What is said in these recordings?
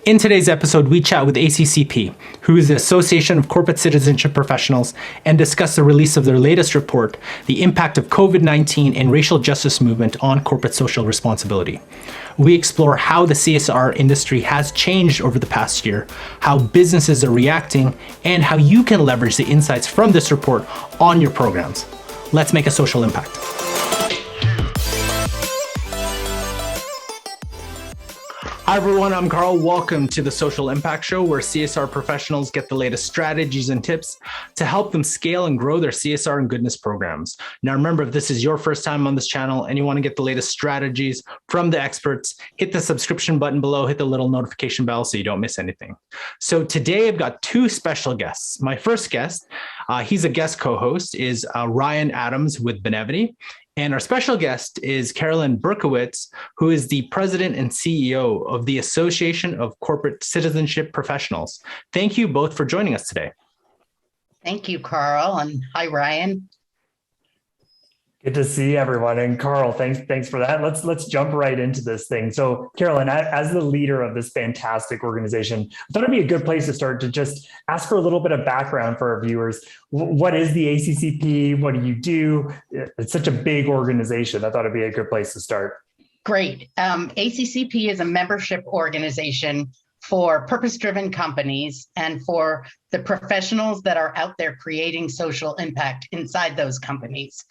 In today's episode, we chat with ACCP, who is the Association of Corporate Citizenship Professionals, and discuss the release of their latest report, The Impact of COVID-19 and Racial Justice Movement on Corporate Social Responsibility. We explore how the CSR industry has changed over the past year, how businesses are reacting, and how you can leverage the insights from this report on your programs. Let's make a social impact. Hi everyone, I'm Carl. Welcome to the Social Impact Show, where CSR professionals get the latest strategies and tips to help them scale and grow their CSR and goodness programs. Now remember, if this is your first time on this channel and you want to get the latest strategies from the experts, hit the subscription button below, hit the little notification bell so you don't miss anything. So today I've got two special guests. My first guest, he's a guest co-host, is Ryan Adams with Benevity. And our special guest is Carolyn Berkowitz, who is the president and CEO of the Association of Corporate Citizenship Professionals. Thank you both for joining us today. Thank you, Carl, and hi, Ryan. Good to see everyone. And Carl, thanks for that. Let's jump right into this thing. So Carolyn, as the leader of this fantastic organization, I thought it'd be a good place to start to just ask for a little bit of background for our viewers. What is the ACCP? What do you do? It's such a big organization. I thought it'd be a good place to start. Great. ACCP is a membership organization for purpose-driven companies and for the professionals that are out there creating social impact inside those companies.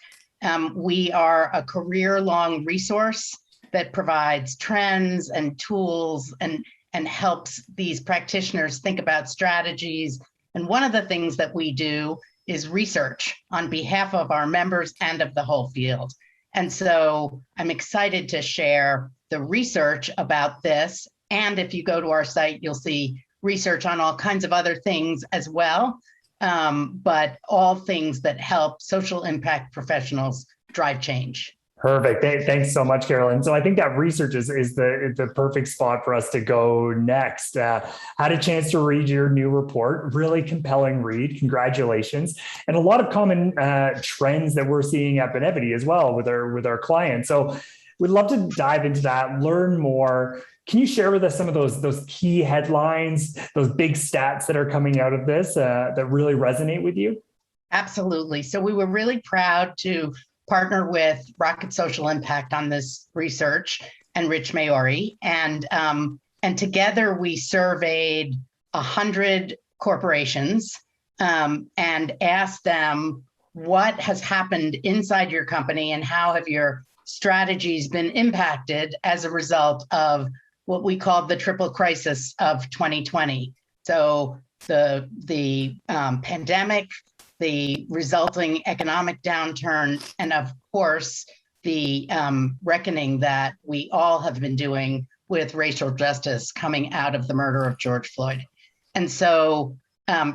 We are a career-long resource that provides trends and tools and helps these practitioners think about strategies. And one of the things that we do is research on behalf of our members and of the whole field. And so I'm excited to share the research about this. And if you go to our site, you'll see research on all kinds of other things as well. But all things that help social impact professionals drive change. Perfect. Thanks so much, Carolyn. So I think that research is the perfect spot for us to go next. Had a chance to read your new report. Really compelling read. Congratulations. And a lot of common trends that we're seeing at Benevity as well with our clients. So we'd love to dive into that, learn more. Can you share with us some of those key headlines, those big stats that are coming out of this that really resonate with you? Absolutely. So we were really proud to partner with Rocket Social Impact on this research and Rich Maori. And together we surveyed 100 corporations and asked them, what has happened inside your company and how have your strategies been impacted as a result of what we called the triple crisis of 2020. So the pandemic, the resulting economic downturn, and of course, the reckoning that we all have been doing with racial justice coming out of the murder of George Floyd. And so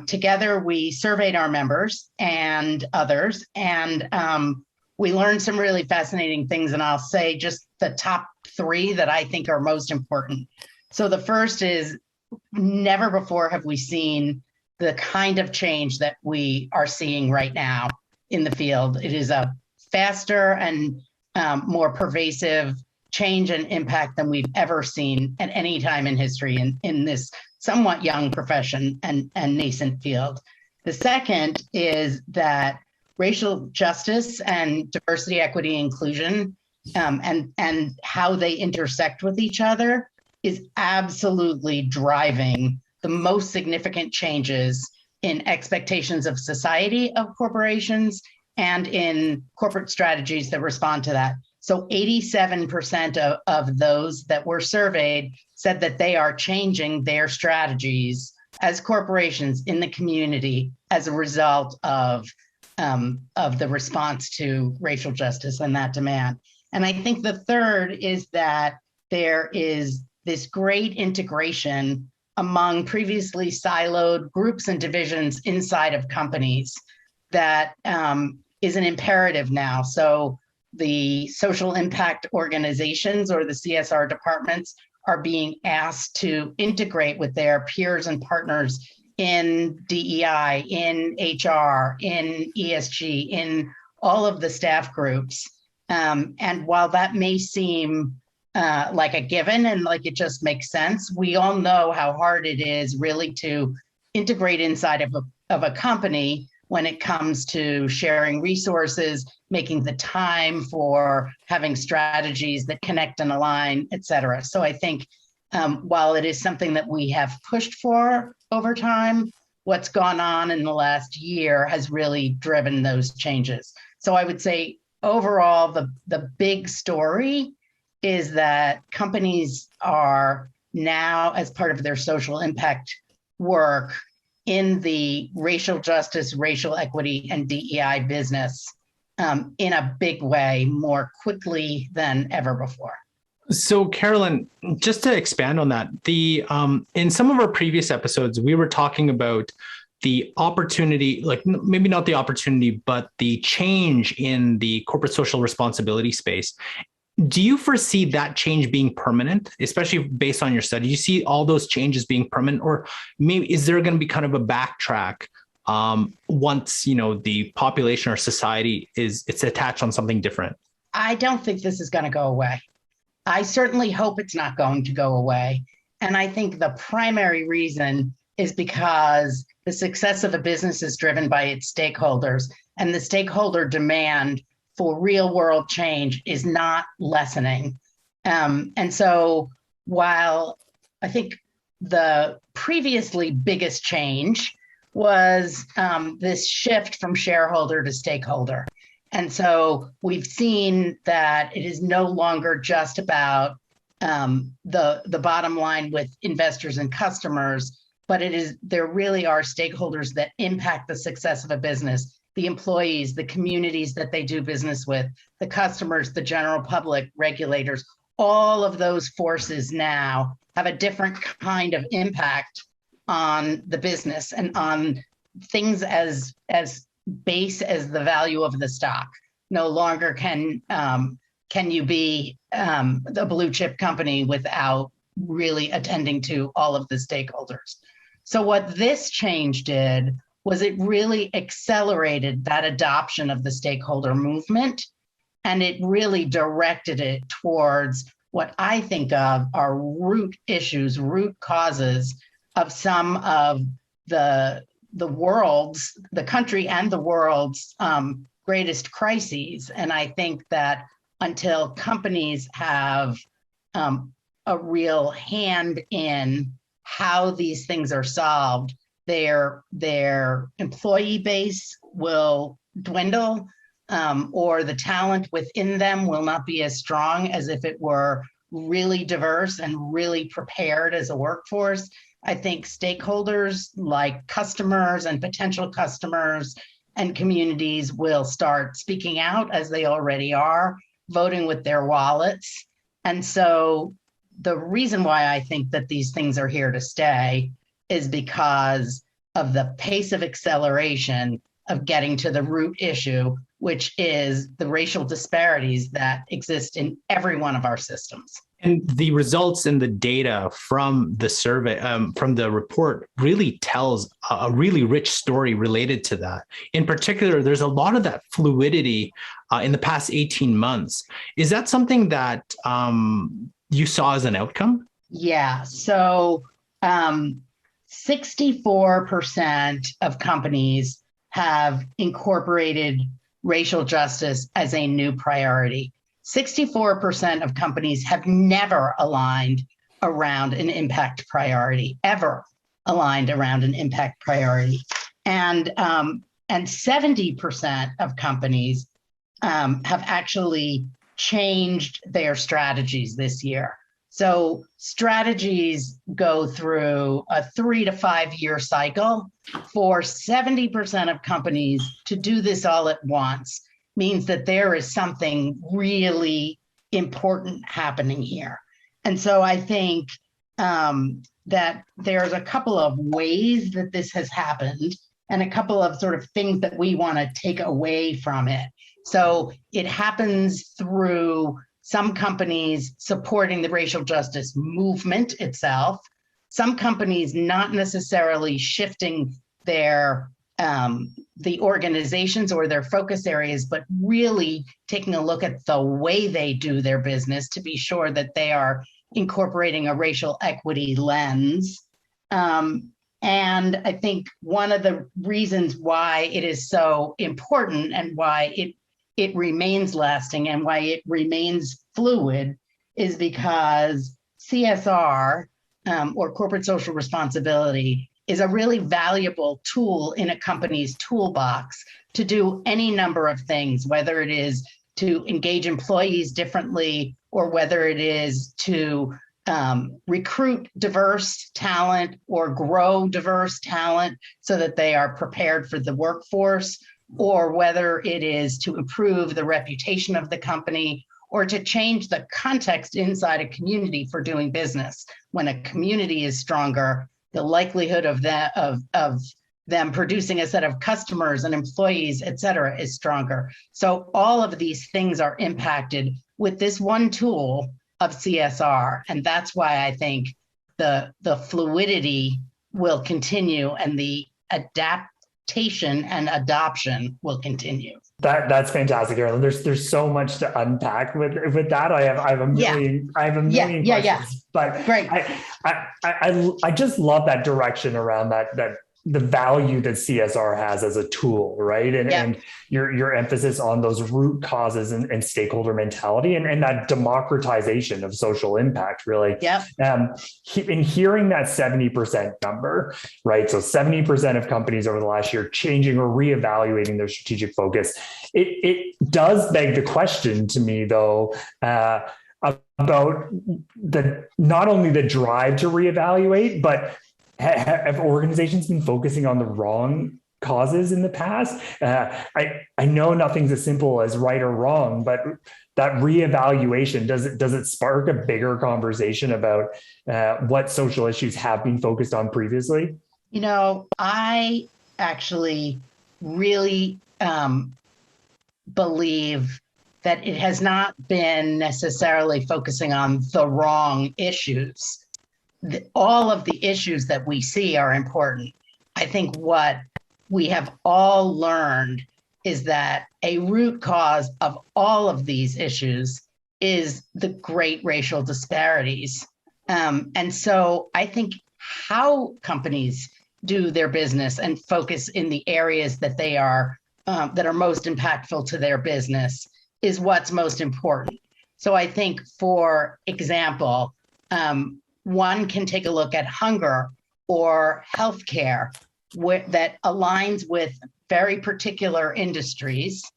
together we surveyed our members and others, and we learned some really fascinating things, and I'll say just the top three that I think are most important. So the first is, never before have we seen the kind of change that we are seeing right now in the field. It is a faster and more pervasive change and impact than we've ever seen at any time in history in this somewhat young profession and nascent field. The second is that racial justice and diversity, equity, inclusion, and how they intersect with each other is absolutely driving the most significant changes in expectations of society of corporations and in corporate strategies that respond to that. So 87% of those that were surveyed said that they are changing their strategies as corporations in the community as a result of the response to racial justice and that demand. And I think the third is that there is this great integration among previously siloed groups and divisions inside of companies that is an imperative now. So the social impact organizations or the CSR departments are being asked to integrate with their peers and partners in DEI, in HR, in ESG, in all of the staff groups. And while that may seem like a given and like it just makes sense. We all know how hard it is really to integrate inside of a company when it comes to sharing resources, making the time for having strategies that connect and align, et cetera. So I think while it is something that we have pushed for over time, what's gone on in the last year has really driven those changes. So I would say overall, the big story is that companies are now, as part of their social impact work, in the racial justice, racial equity, and DEI business in a big way, more quickly than ever before. So, Carolyn, just to expand on that, in some of our previous episodes, we were talking about the opportunity, like maybe not the opportunity, but the change in the corporate social responsibility space. Do you foresee that change being permanent, especially based on your study? Do you see all those changes being permanent, or maybe is there going to be kind of a backtrack once the population or society it's attached on something different? I don't think this is going to go away. I certainly hope it's not going to go away. And I think the primary reason is because the success of a business is driven by its stakeholders, and the stakeholder demand for real world change is not lessening. And so while I think the previously biggest change was this shift from shareholder to stakeholder. And so we've seen that it is no longer just about the bottom line with investors and customers, but there really are stakeholders that impact the success of a business. The employees, the communities that they do business with, the customers, the general public, regulators, all of those forces now have a different kind of impact on the business and on things as base as the value of the stock. No longer can you be the blue chip company without really attending to all of the stakeholders. So what this change did was it really accelerated that adoption of the stakeholder movement, and it really directed it towards what I think of are root issues, root causes of some of the country and the world's greatest crises. And I think that until companies have a real hand in how these things are solved, their employee base will dwindle, or the talent within them will not be as strong as if it were really diverse and really prepared as a workforce. I think stakeholders like customers and potential customers and communities will start speaking out, as they already are, voting with their wallets. And so the reason why I think that these things are here to stay is because of the pace of acceleration of getting to the root issue, which is the racial disparities that exist in every one of our systems. And the results and the data from the survey, from the report, really tells a really rich story related to that. In particular, there's a lot of that fluidity in the past 18 months. Is that something that you saw as an outcome? Yeah. So 64% of companies have incorporated racial justice as a new priority. 64% of companies have never aligned around an impact priority, ever aligned around an impact priority. And 70% of companies have actually changed their strategies this year. So strategies go through a 3 to 5 year cycle. For 70% of companies to do this all at once means that there is something really important happening here. And so I think that there's a couple of ways that this has happened and a couple of sort of things that we want to take away from it. So it happens through some companies supporting the racial justice movement itself, some companies not necessarily shifting their the organizations or their focus areas, but really taking a look at the way they do their business to be sure that they are incorporating a racial equity lens. And I think one of the reasons why it is so important and why it remains lasting and why it remains fluid is because CSR, or corporate social responsibility, is a really valuable tool in a company's toolbox to do any number of things, whether it is to engage employees differently or whether it is to recruit diverse talent or grow diverse talent so that they are prepared for the workforce, or whether it is to improve the reputation of the company or to change the context inside a community for doing business. When a community is stronger, the likelihood of them producing a set of customers and employees, et cetera, is stronger. So all of these things are impacted with this one tool of CSR. And that's why I think the fluidity will continue and the adaptation and adoption will continue. That's fantastic, Carolyn. There's so much to unpack with that. I have a million questions. Yeah. But great. I just love that direction around that the value that CSR has as a tool, right? And your emphasis on those root causes and stakeholder mentality and that democratization of social impact, really. In hearing that 70% number, right? So 70% of companies over the last year changing or reevaluating their strategic focus. It does beg the question to me, though, about not only the drive to reevaluate, but have organizations been focusing on the wrong causes in the past? I know nothing's as simple as right or wrong, but that reevaluation, does it spark a bigger conversation about what social issues have been focused on previously? You know, I actually really believe that it has not been necessarily focusing on the wrong issues. All of the issues that we see are important. I think what we have all learned is that a root cause of all of these issues is the great racial disparities. And so I think how companies do their business and focus in the areas that they are that are most impactful to their business is what's most important. So I think, for example, one can take a look at hunger or healthcare that aligns with very particular industries,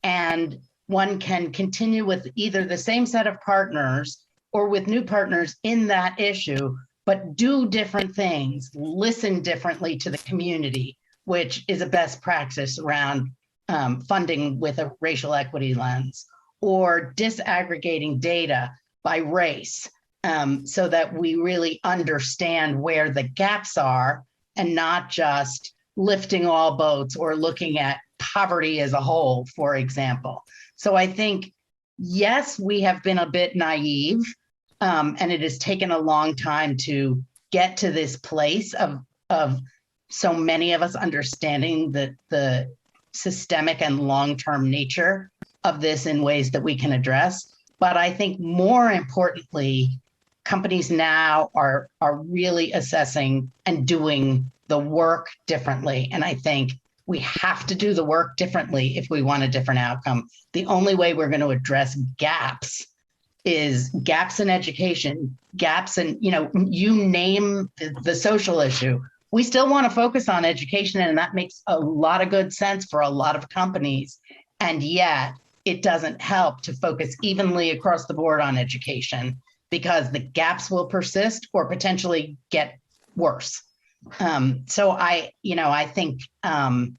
and one can continue with either the same set of partners or with new partners in that issue, but do different things, listen differently to the community, which is a best practice around funding with a racial equity lens, or disaggregating data by race, so that we really understand where the gaps are and not just lifting all boats or looking at poverty as a whole, for example. So I think, yes, we have been a bit naive, and it has taken a long time to get to this place of so many of us understanding the systemic and long-term nature of this in ways that we can address. But I think more importantly, companies now are really assessing and doing the work differently. And I think we have to do the work differently if we want a different outcome. The only way we're going to address gaps is gaps in education, gaps in, you name the social issue. We still want to focus on education, and that makes a lot of good sense for a lot of companies. And yet it doesn't help to focus evenly across the board on education, because the gaps will persist or potentially get worse. So I think, I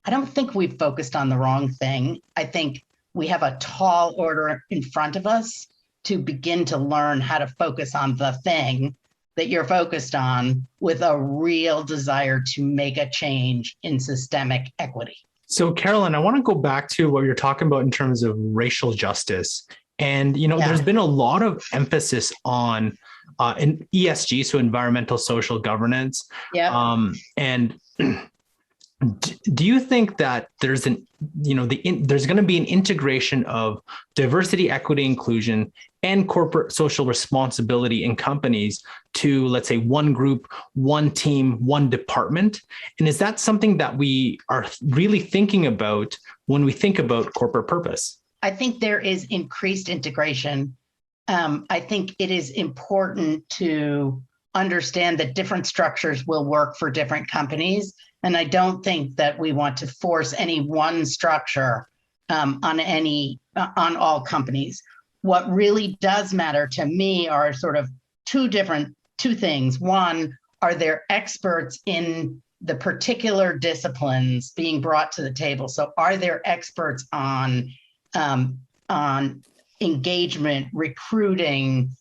don't think we've focused on the wrong thing. I think we have a tall order in front of us to begin to learn how to focus on the thing that you're focused on with a real desire to make a change in systemic equity. So Carolyn, I want to go back to what you're talking about in terms of racial justice. And, there's been a lot of emphasis on in ESG, so environmental social governance. And Do you think that there's there's going to be an integration of diversity, equity, inclusion, and corporate social responsibility in companies to, let's say, one group, one team, one department? And is that something that we are really thinking about when we think about corporate purpose? I think there is increased integration. I think it is important to understand that different structures will work for different companies. And I don't think that we want to force any one structure on all companies. What really does matter to me are sort of two things. One, are there experts in the particular disciplines being brought to the table? So are there experts on engagement, recruiting,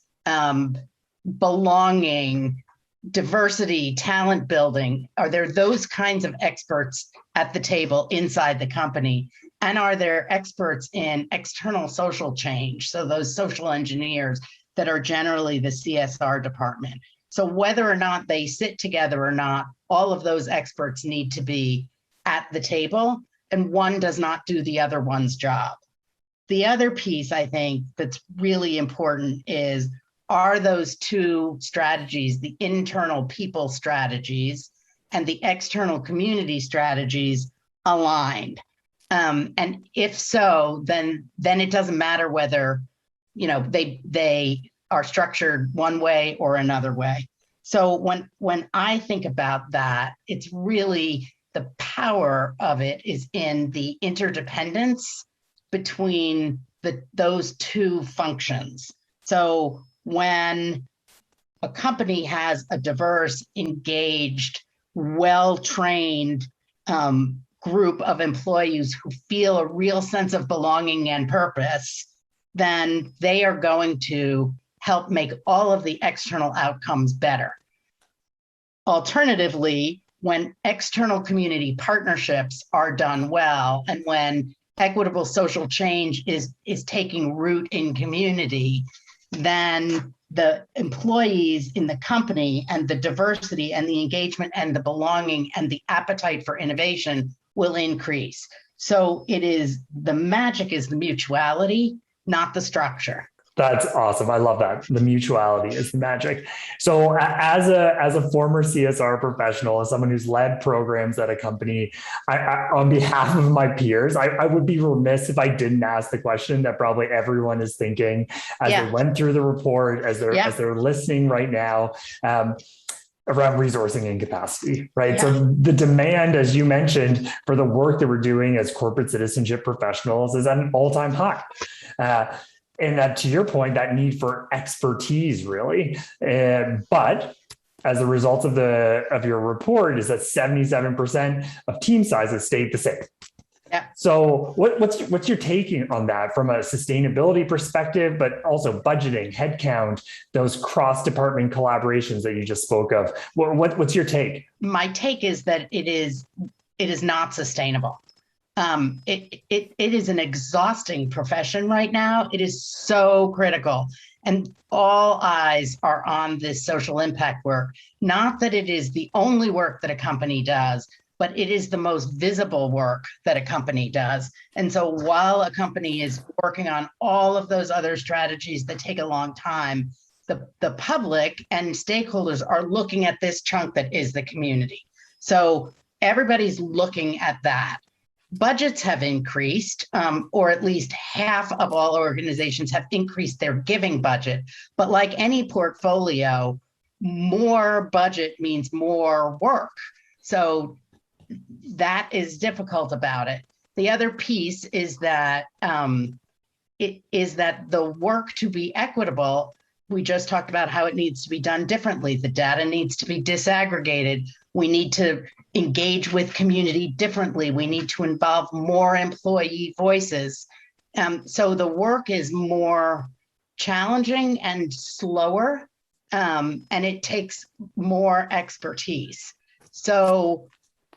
belonging, diversity, talent building? Are there those kinds of experts at the table inside the company? And are there experts in external social change? So those social engineers that are generally the CSR department. So whether or not they sit together or not, all of those experts need to be at the table, and one does not do the other one's job. The other piece I think that's really important is, are those two strategies, the internal people strategies and the external community strategies, aligned? And if so, then it doesn't matter whether, they are structured one way or another way. So when I think about that, it's really the power of it is in the interdependence between those two functions. So when a company has a diverse, engaged, well-trained group of employees who feel a real sense of belonging and purpose, then they are going to help make all of the external outcomes better. Alternatively, when external community partnerships are done well, and when equitable social change is taking root in community, then the employees in the company and the diversity and the engagement and the belonging and the appetite for innovation will increase. So the magic is the mutuality, not the structure. That's awesome. I love that. The mutuality is the magic. So as a former CSR professional, as someone who's led programs at a company, on behalf of my peers, I would be remiss if I didn't ask the question that probably everyone is thinking as they went through the report, as they're listening right now. Around resourcing and capacity, right? Yeah. So the demand, as you mentioned, for the work that we're doing as corporate citizenship professionals is at an all-time high. And that, to your point, that need for expertise, really. But as a result of your report, is that 77% of team sizes stayed the same. Yeah. So what's your take on that from a sustainability perspective, but also budgeting, headcount, those cross-department collaborations that you just spoke of? What's your take? My take is that it is not sustainable. It is an exhausting profession right now. It is so critical. And all eyes are on this social impact work. Not that it is the only work that a company does, but it is the most visible work that a company does. And so while a company is working on all of those other strategies that take a long time, the public and stakeholders are looking at this chunk that is the community. So everybody's looking at that. Budgets have increased, or at least half of all organizations have increased their giving budget. But like any portfolio, more budget means more work. So that is difficult about it. The other piece is that the work to be equitable, we just talked about how it needs to be done differently. The data needs to be disaggregated. We need to engage with community differently. We need to involve more employee voices. So the work is more challenging and slower, and it takes more expertise. So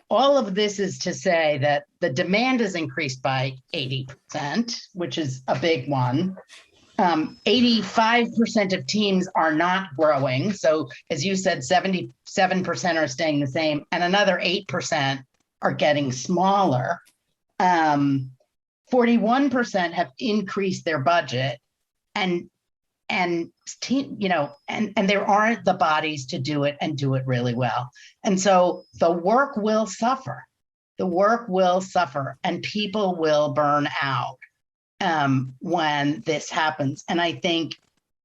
all of this is to say that the demand has increased by 80%, which is a big one. 85% of teams are not growing. So as you said, 77% are staying the same, and another 8% are getting smaller. 41% have increased their budget, and there aren't the bodies to do it and do it really well. And so the work will suffer. The work will suffer, and people will burn out when this happens. And I think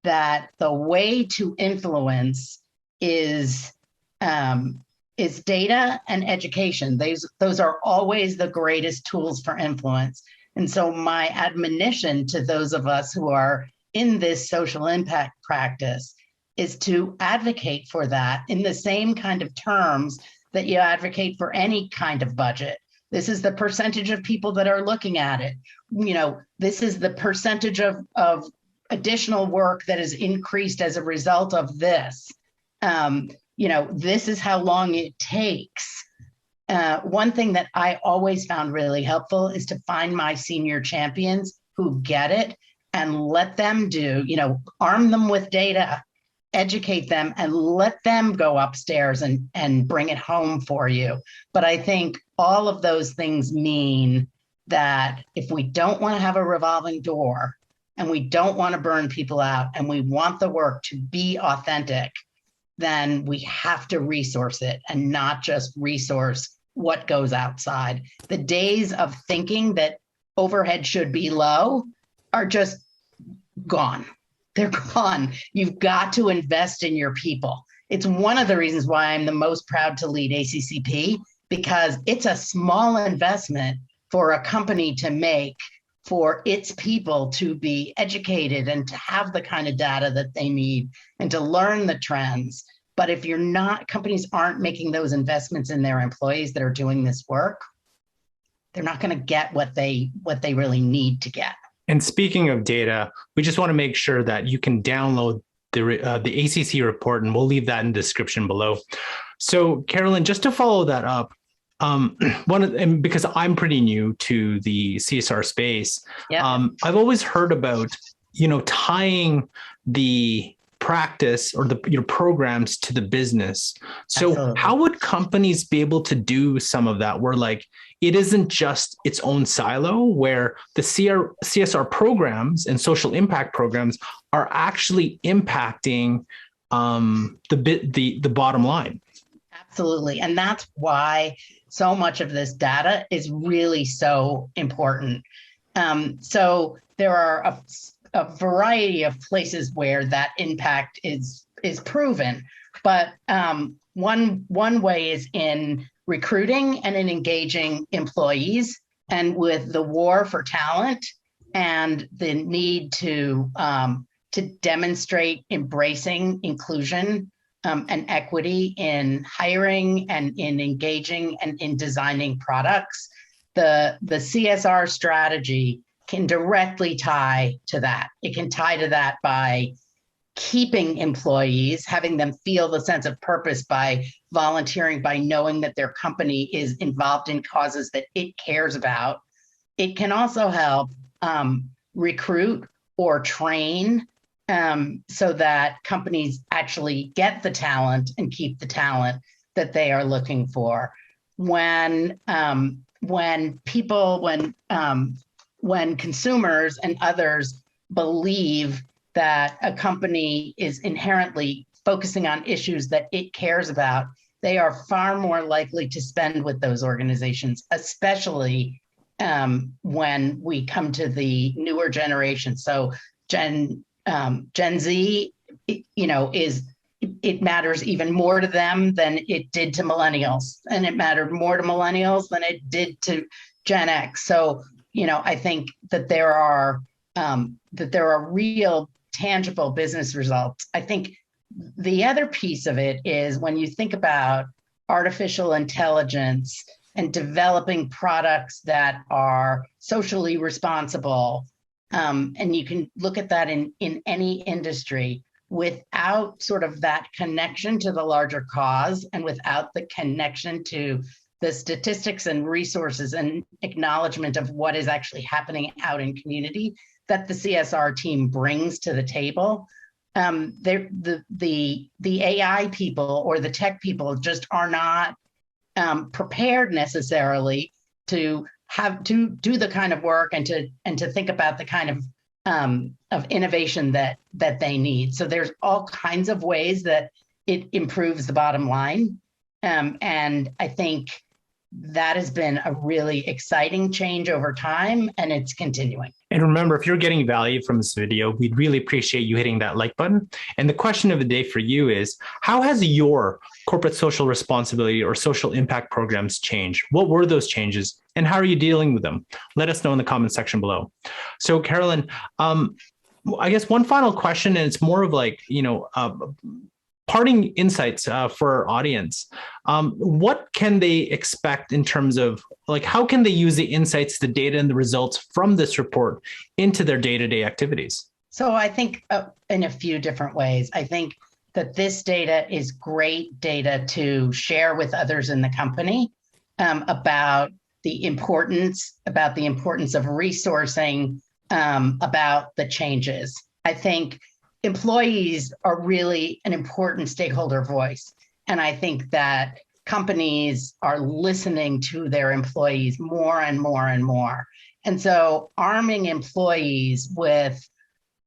that the way to influence is data and education. Those are always the greatest tools for influence. And so my admonition to those of us who are in this social impact practice is to advocate for that in the same kind of terms that you advocate for any kind of budget. This is the percentage of people that are looking at it. This is the percentage of additional work that is increased as a result of this. This is how long it takes. One thing that I always found really helpful is to find my senior champions who get it and let them arm them with data, educate them, and let them go upstairs and bring it home for you. But I think all of those things mean that if we don't want to have a revolving door and we don't want to burn people out and we want the work to be authentic, then we have to resource it and not just resource what goes outside. The days of thinking that overhead should be low are just gone. They're gone. You've got to invest in your people. It's one of the reasons why I'm the most proud to lead ACCP, because it's a small investment for a company to make for its people to be educated and to have the kind of data that they need and to learn the trends. But if companies aren't making those investments in their employees that are doing this work, they're not going to get what they really need to get. And speaking of data, we just want to make sure that you can download the ACC report, and we'll leave that in the description below. So, Carolyn, just to follow that up, because I'm pretty new to the CSR space, I've always heard about tying the practice or your programs to the business. So Absolutely. How would companies be able to do some of that where it isn't just its own silo, where the CSR programs and social impact programs are actually impacting the bottom line? Absolutely. And that's why so much of this data is really so important. So there are a variety of places where that impact is proven, but one way is in recruiting and in engaging employees, and with the war for talent and the need to demonstrate embracing inclusion and equity in hiring and in engaging and in designing products. The CSR strategy can directly tie to that. It can tie to that by keeping employees, having them feel the sense of purpose by volunteering, by knowing that their company is involved in causes that it cares about. It can also help recruit or train so that companies actually get the talent and keep the talent that they are looking for. When consumers and others believe that a company is inherently focusing on issues that it cares about, they are far more likely to spend with those organizations, especially when we come to the newer generation. So Gen Z, it matters even more to them than it did to millennials, and it mattered more to millennials than it did to Gen X. So, I think that there are real tangible business results. I think the other piece of it is when you think about artificial intelligence and developing products that are socially responsible, and you can look at that in any industry without sort of that connection to the larger cause and without the connection to the statistics and resources and acknowledgement of what is actually happening out in community that the CSR team brings to the table. The AI people or the tech people just are not prepared necessarily to have to do the kind of work and to think about the kind of innovation that they need. So there's all kinds of ways that it improves the bottom line. And I think that has been a really exciting change over time, and it's continuing. And remember, if you're getting value from this video, we'd really appreciate you hitting that like button. And the question of the day for you is, how has your corporate social responsibility or social impact programs changed? What were those changes and how are you dealing with them? Let us know in the comment section below. So Carolyn, I guess one final question, and it's more of like, parting insights for our audience. What can they expect in terms of how can they use the insights, the data, and the results from this report into their day-to-day activities? So I think in a few different ways. I think that this data is great data to share with others in the company about the importance of resourcing, about the changes. I think employees are really an important stakeholder voice. And I think that companies are listening to their employees more and more and more. And so arming employees with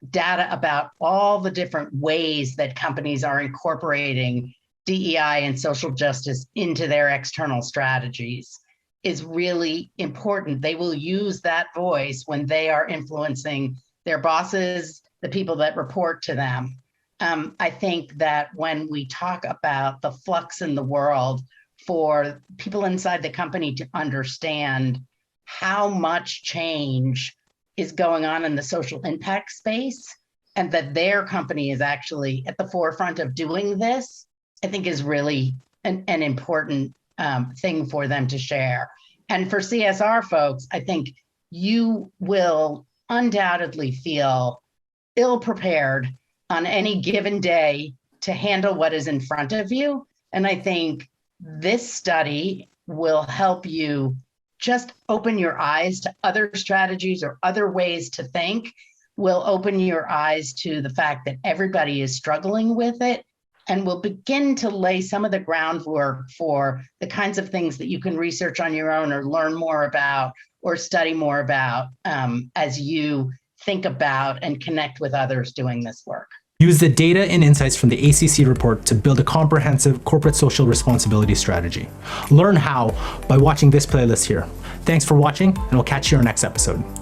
data about all the different ways that companies are incorporating DEI and social justice into their external strategies is really important. They will use that voice when they are influencing their bosses, the people that report to them. I think that when we talk about the flux in the world, for people inside the company to understand how much change is going on in the social impact space, and that their company is actually at the forefront of doing this, I think is really an important thing for them to share. And for CSR folks, I think you will undoubtedly feel ill-prepared on any given day to handle what is in front of you. And I think this study will help you just open your eyes to other strategies or other ways to think, will open your eyes to the fact that everybody is struggling with it, and will begin to lay some of the groundwork for the kinds of things that you can research on your own or learn more about or study more about as you think about and connect with others doing this work. Use the data and insights from the ACC report to build a comprehensive corporate social responsibility strategy. Learn how by watching this playlist here. Thanks for watching, and we'll catch you in our next episode.